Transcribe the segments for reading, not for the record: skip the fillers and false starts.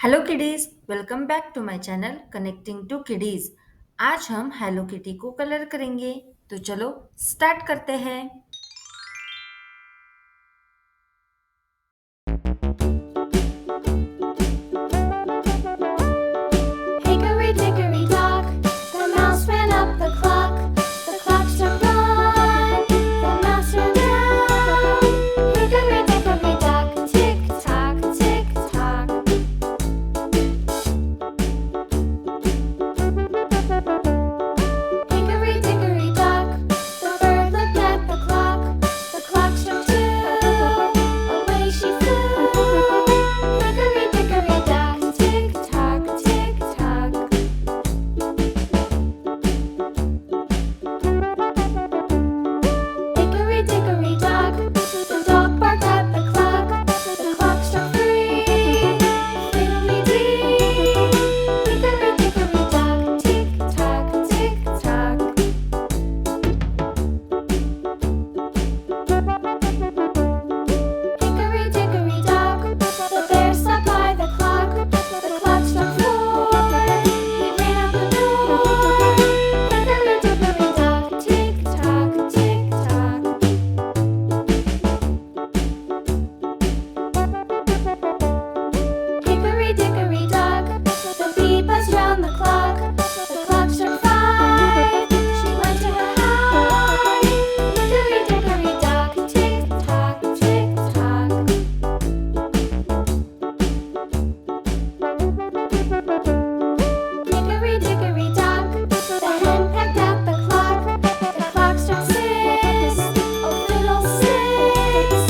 Hello kiddies, welcome back to my channel connecting to kiddies. आज हम hello kitty को colour करेंगे। तो चलो स्टार्ट करते हैं। Hickory dickory dock, the mouse ran up the clock. The clock struck one, the mouse ran down. Hickory dickory dock, tick tock, tick tock. Hickory dickory dock, the bird looked at the clock. The clock struck two, away she flew. Hickory dickory dock, tick tock, tick tock. Hickory dickory dock, the dog barked at the clock. The clock struck three, fiddly-dee. Hickory dickory dock, tick tock, tick tock. Hickory dickory dock, the bear sat by the clock. The clock struck four, he ran out the door. Hickory dickory dock, tick tock, tick tock. Hickory dickory dock, the bee buzzed round the clock. The clock struck five, she went to her hive. Hickory dickory dock, tick tock, tick tock. Hickory dickory dock, the hen pecked at the clock. The clock struck six, oh fiddlesticks.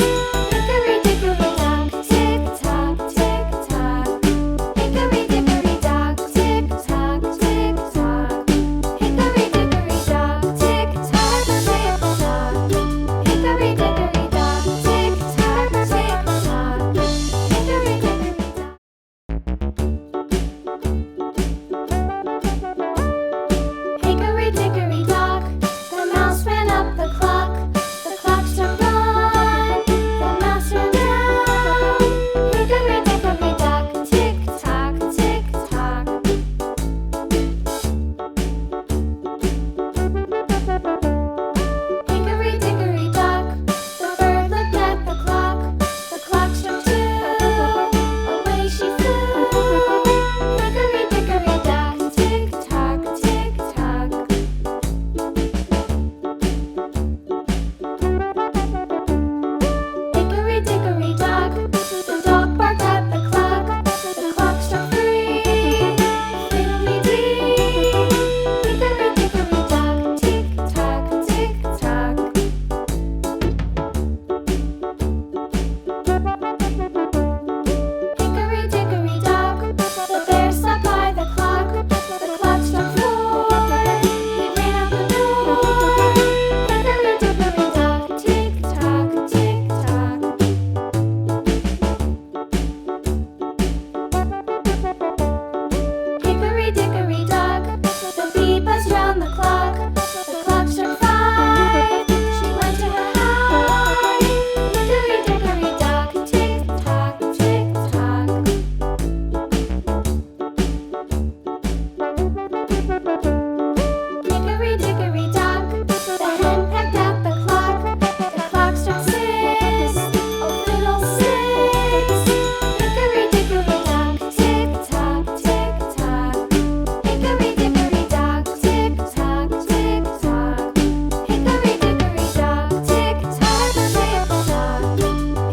Hickory dickory dock, tick tock, tick tock. Hickory dickory dock, tick tock, tick tock. Hickory dickory dock, tick tock, tick tock. Hickory dickory dock, tick tock, tick tock. Hickory dickory dock. Hickory dickory dock, the mouse ran up the clock. The clock struck one, the mouse ran down. Hickory dickory dock, tick tock, tick tock. Hickory dickory dock, the bird looked at the clock. The clock struck two, away she flew. Hickory dickory dock, tick tock, tick tock. Hickory dickory dock, the dog barked at the clock. The clock struck three, fiddly-dee. Hickory dickory dock, tick tock, tick tock. Hickory dickory dock, the bear sat by the clock. The clock struck four, he ran out the door. Hickory dickory dock, tick tock, tick tock. Hickory dickory dock, the bee buzzed round the clock. The clock struck five, she went to her hive. Hickory dickory dock, tick tock, tick tock. Hickory dickory dock, the hen pecked at the clock. The clock struck six, oh fiddlesticks. Hickory dickory dock, tick tock, tick tock. Hickory dickory dock, tick tock, tick tock. Hickory dickory dock, tick tock, tick tock.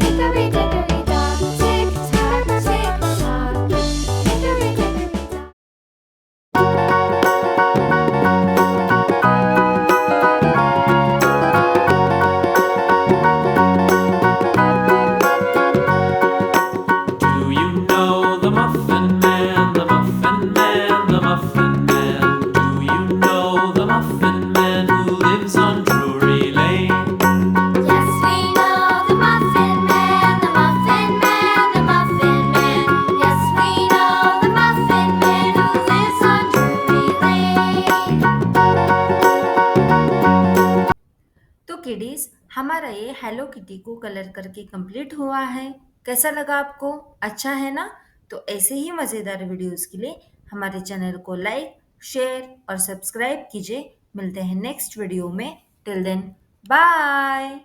Hickory dickory dock, tick tock, tick tock. Hickory dickory dock. Do you know the Muffin Man, the Muffin Man, the Muffin Man? Do you know the Muffin Man who lives on Drury Lane? Yes, we know the Muffin Man, the Muffin Man, the Muffin Man. Yes, we know the Muffin Man who lives on Drury Lane. तो kiddies, हमारा ये hello kitty को colour करके complete हुआ है। कैसा लगा आपको? अच्छा है ना? तो ऐसे ही मज़ेदार वीडियोस के लिए हमारे चैनल को लाइक, शेयर और सब्सक्राइब कीजिए। मिलते हैं नेक्स्ट वीडियो में। Till then, bye.